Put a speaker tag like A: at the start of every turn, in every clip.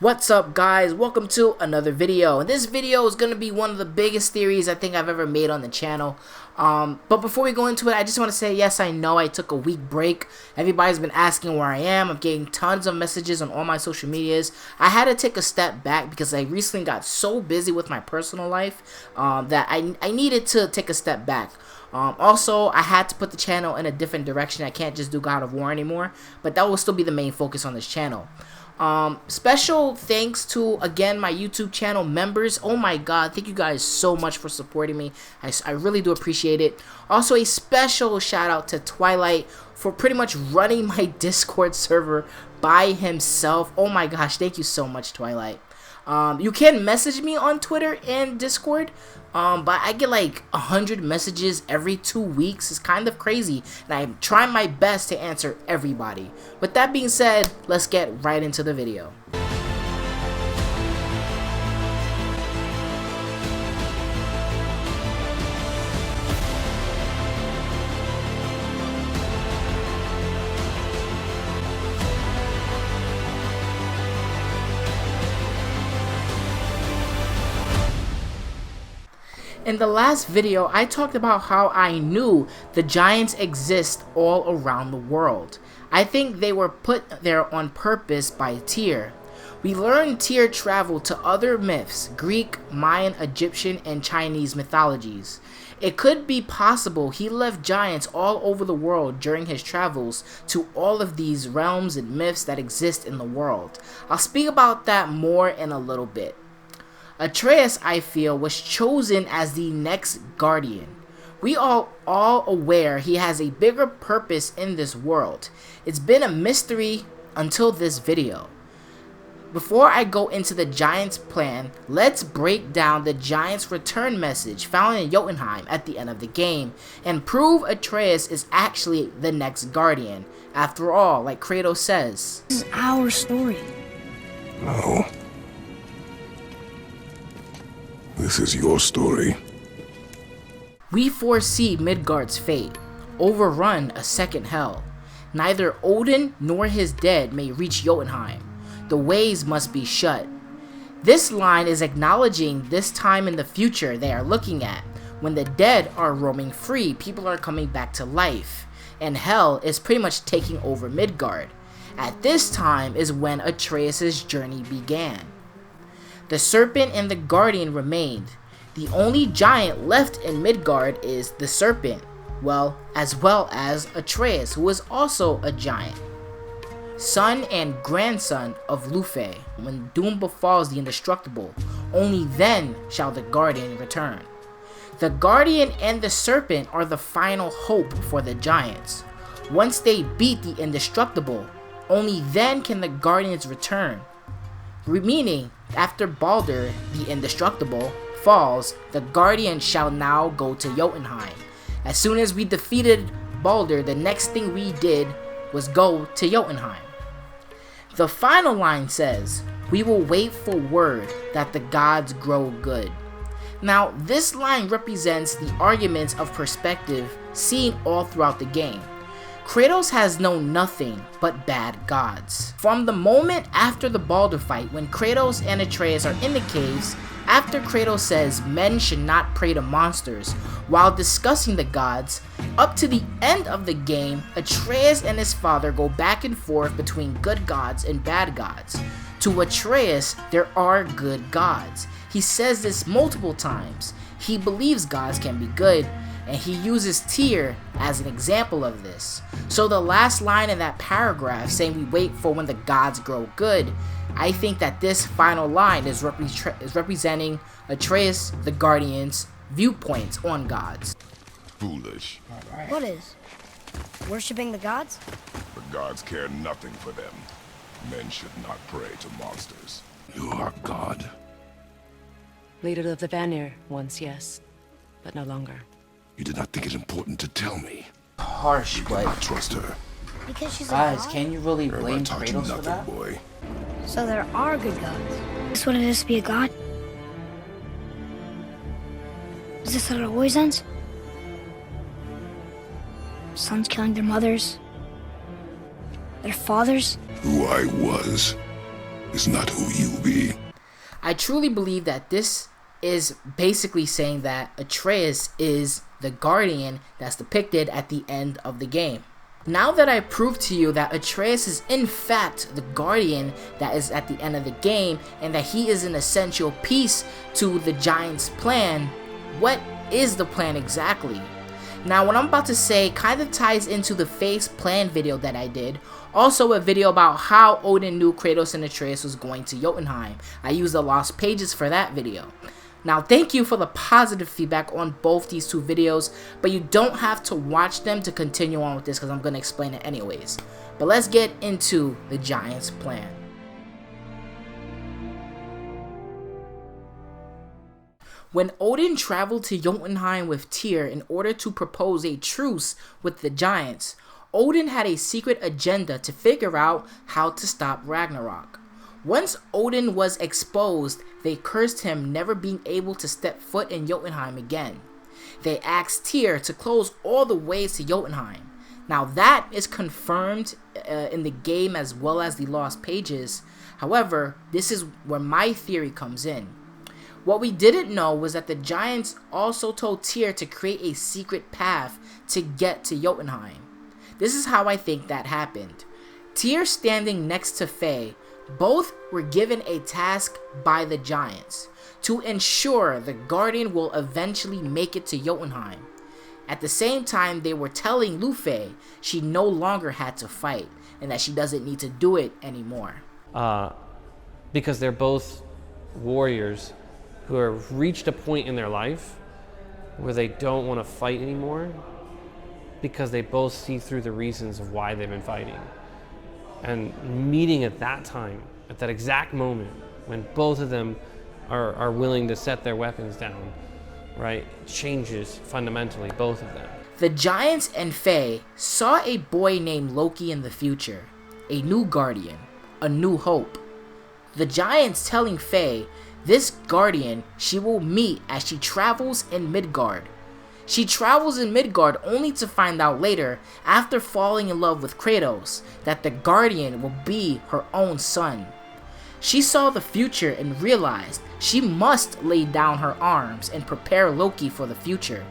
A: What's up, guys? Welcome to another video. And this video is going to be one of the biggest theories I think I've ever made on the channel. But before we go into it, I just want to say, yes, I know I took a week break. Everybody's been asking where I am. I'm getting tons of messages on all my social medias. I had to take a step back because I recently got so busy with my personal life that I needed to take a step back. Also, I had to put the channel in a different direction. I can't just do God of War anymore, but that will still be the main focus on this channel. Special thanks to, again, my YouTube channel members. Oh my god, thank you guys so much for supporting me. I really do appreciate it. Also, a special shout out to Twilight for pretty much running my Discord server by himself. Oh my gosh, thank you so much, Twilight. You can message me on Twitter and Discord, but I get like 100 messages every 2 weeks. It's kind of crazy, and I'm trying my best to answer everybody. With that being said, let's get right into the video. In the last video, I talked about how I knew the giants exist all around the world. I think they were put there on purpose by Tyr. We learned Tyr traveled to other myths, Greek, Mayan, Egyptian, and Chinese mythologies. It could be possible he left giants all over the world during his travels to all of these realms and myths that exist in the world. I'll speak about that more in a little bit. Atreus, I feel, was chosen as the next guardian. We are all aware he has a bigger purpose in this world. It's been a mystery until this video. Before I go into the Giants' plan, let's break down the Giants' return message found in Jotunheim at the end of the game and prove Atreus is actually the next guardian. After all, like Kratos says,
B: this is our story.
C: No. This is your story.
A: We foresee Midgard's fate, overrun a second hell. Neither Odin nor his dead may reach Jotunheim. The ways must be shut. This line is acknowledging this time in the future they are looking at. When the dead are roaming free, people are coming back to life, and hell is pretty much taking over Midgard. At this time is when Atreus' journey began. The serpent and the guardian remained. The only giant left in Midgard is the serpent, as well as Atreus, who is also a giant. Son and grandson of Lufe. When doom befalls the indestructible, only then shall the guardian return. The guardian and the serpent are the final hope for the giants. Once they beat the indestructible, only then can the guardians return. Meaning, after Baldur, the indestructible, falls, the guardian shall now go to Jotunheim. As soon as we defeated Baldur, the next thing we did was go to Jotunheim. The final line says, "We will wait for word that the gods grow good." Now, this line represents the arguments of perspective seen all throughout the game. Kratos has known nothing but bad gods. From the moment after the Baldur fight, when Kratos and Atreus are in the caves, after Kratos says men should not pray to monsters while discussing the gods, up to the end of the game, Atreus and his father go back and forth between good gods and bad gods. To Atreus, there are good gods. He says this multiple times. He believes gods can be good, and he uses Tyr as an example of this. So the last line in that paragraph saying we wait for when the gods grow good, I think that this final line is representing Atreus the Guardian's viewpoints on gods.
C: Foolish.
B: What is? Worshipping the gods?
C: The gods care nothing for them. Men should not pray to monsters. You are God.
D: Leader of the Vanir, once yes, but no longer.
C: You did not think it important to tell me.
A: Harsh,
C: You
A: but
C: cannot trust her.
B: Because she's a
A: guys,
B: god?
A: can you really
C: Her
A: blame
C: taught you
A: Kratos for
C: nothing,
A: that?
C: boy.
B: So there are good gods. Is this what it is to be a god? Is this how it always ends? Sons killing their mothers? Their fathers?
C: Who I was is not who you be.
A: I truly believe that this is basically saying that Atreus is the guardian that's depicted at the end of the game. Now that I proved to you that Atreus is in fact the guardian that is at the end of the game, and that he is an essential piece to the Giants' plan, what is the plan exactly? Now what I'm about to say kind of ties into the phase plan video that I did, also a video about how Odin knew Kratos and Atreus was going to Jotunheim. I used the lost pages for that video. Now thank you for the positive feedback on both these two videos, but you don't have to watch them to continue on with this because I'm going to explain it anyways. But let's get into the Giants' plan. When Odin traveled to Jotunheim with Tyr in order to propose a truce with the Giants, Odin had a secret agenda to figure out how to stop Ragnarok. Once Odin was exposed, they cursed him, never being able to step foot in Jotunheim again. They asked Tyr to close all the ways to Jotunheim. Now that is confirmed in the game as well as the lost pages. However, this is where my theory comes in. What we didn't know was that the Giants also told Tyr to create a secret path to get to Jotunheim. This is how I think that happened. Tyr standing next to Faye, both were given a task by the Giants to ensure the Guardian will eventually make it to Jotunheim. At the same time, they were telling Luffy she no longer had to fight and that she doesn't need to do it anymore.
E: Because they're both warriors who have reached a point in their life where they don't want to fight anymore because they both see through the reasons of why they've been fighting. And meeting at that time, at that exact moment, when both of them are willing to set their weapons down, right, changes fundamentally both of them.
A: The Giants and Faye saw a boy named Loki in the future, a new guardian, a new hope. The Giants telling Faye this guardian she will meet as she travels in Midgard. She travels in Midgard only to find out later, after falling in love with Kratos, that the Guardian will be her own son. She saw the future and realized she must lay down her arms and prepare Loki for the future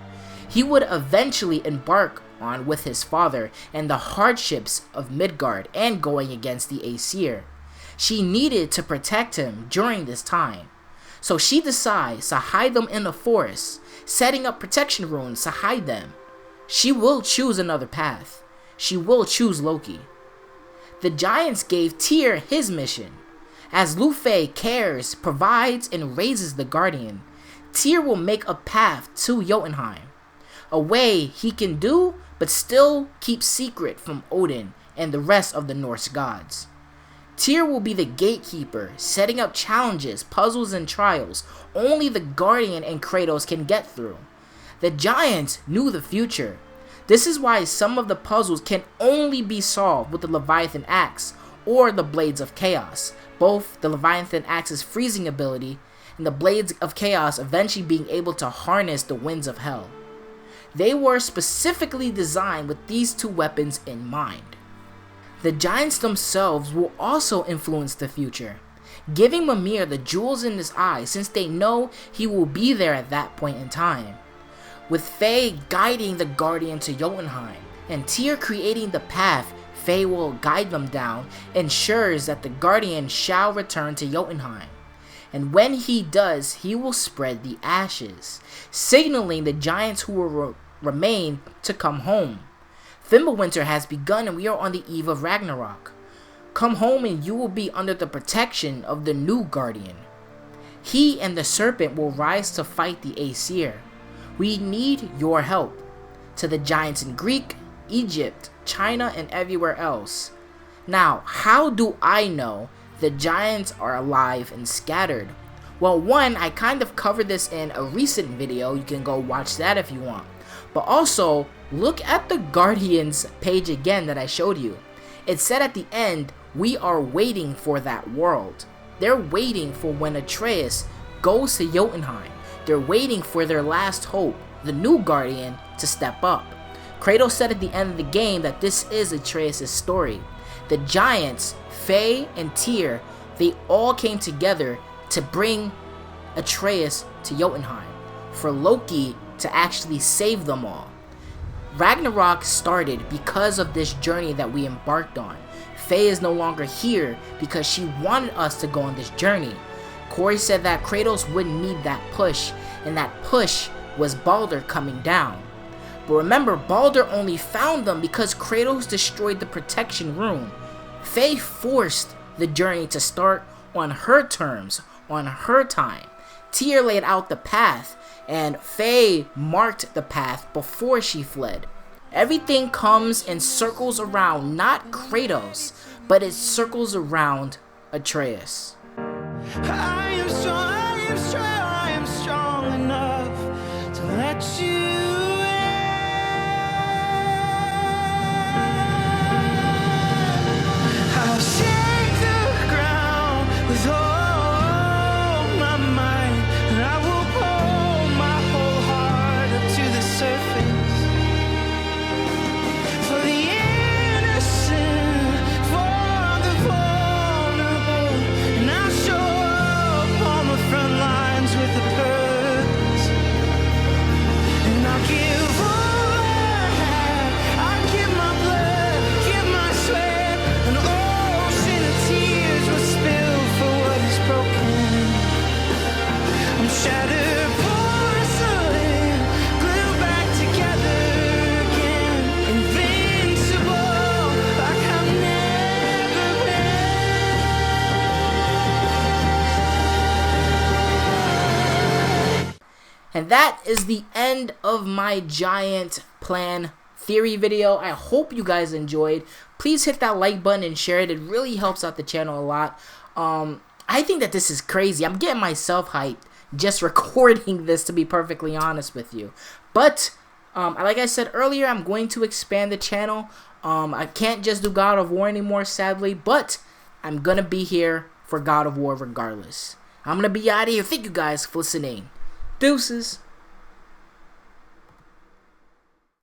A: he would eventually embark on with his father and the hardships of Midgard and going against the Aesir. She needed to protect him during this time. So she decides to hide them in the forest, setting up protection runes to hide them. She will choose another path. She will choose Loki. The Giants gave Tyr his mission. As Luffy cares, provides, and raises the Guardian, Tyr will make a path to Jotunheim. A way he can do, but still keep secret from Odin and the rest of the Norse gods. Tyr will be the gatekeeper, setting up challenges, puzzles, and trials only the Guardian and Kratos can get through. The Giants knew the future. This is why some of the puzzles can only be solved with the Leviathan Axe or the Blades of Chaos, both the Leviathan Axe's freezing ability and the Blades of Chaos eventually being able to harness the winds of hell. They were specifically designed with these two weapons in mind. The Giants themselves will also influence the future, giving Mimir the jewels in his eyes since they know he will be there at that point in time. With Faye guiding the Guardian to Jotunheim, and Tyr creating the path Faye will guide them down, ensures that the Guardian shall return to Jotunheim. And when he does, he will spread the ashes, signaling the Giants who will remain to come home. Fimbulwinter has begun and we are on the eve of Ragnarok. Come home and you will be under the protection of the new Guardian. He and the Serpent will rise to fight the Aesir. We need your help. To the Giants in Greek, Egypt, China, and everywhere else. Now, how do I know the Giants are alive and scattered? Well, one, I kind of covered this in a recent video. You can go watch that if you want. But also, look at the Guardians page again that I showed you. It said at the end, we are waiting for that world. They're waiting for when Atreus goes to Jotunheim. They're waiting for their last hope, the new Guardian, to step up. Kratos said at the end of the game that this is Atreus' story. The Giants, Faye and Tyr, They all came together to bring Atreus to Jotunheim, for Loki to actually save them all. Ragnarok started because of this journey that we embarked on. Faye is no longer here because she wanted us to go on this journey. Corey said that Kratos wouldn't need that push, and that push was Balder coming down. But remember, Balder only found them because Kratos destroyed the protection rune. Faye forced the journey to start on her terms, on her time. Tyr laid out the path, and Faye marked the path before she fled. Everything comes and circles around not Kratos, but it circles around Atreus.
F: I am strong, I am strong, I am strong enough to let you in. I'll shake the ground with all my might, and I will pull my whole heart up to the surface. For the innocent, for the vulnerable, and I'll show up on the front lines with a purpose. And I'll give all I have, I'll give my blood, give my sweat. An ocean of tears will spill for what is broken. I'm shattered porcelain, glued back together again. Invincible, like I've never been.
A: And that is the end of my giant plan theory video. I hope you guys enjoyed. Please hit that like button and share it. It really helps out the channel a lot. I think that this is crazy. I'm getting myself hyped just recording this, to be perfectly honest with you. But like I said earlier, I'm going to expand the channel. I can't just do God of War anymore, sadly, but I'm gonna be here for God of War regardless. I'm gonna be out of here. Thank you guys for listening. Deuces.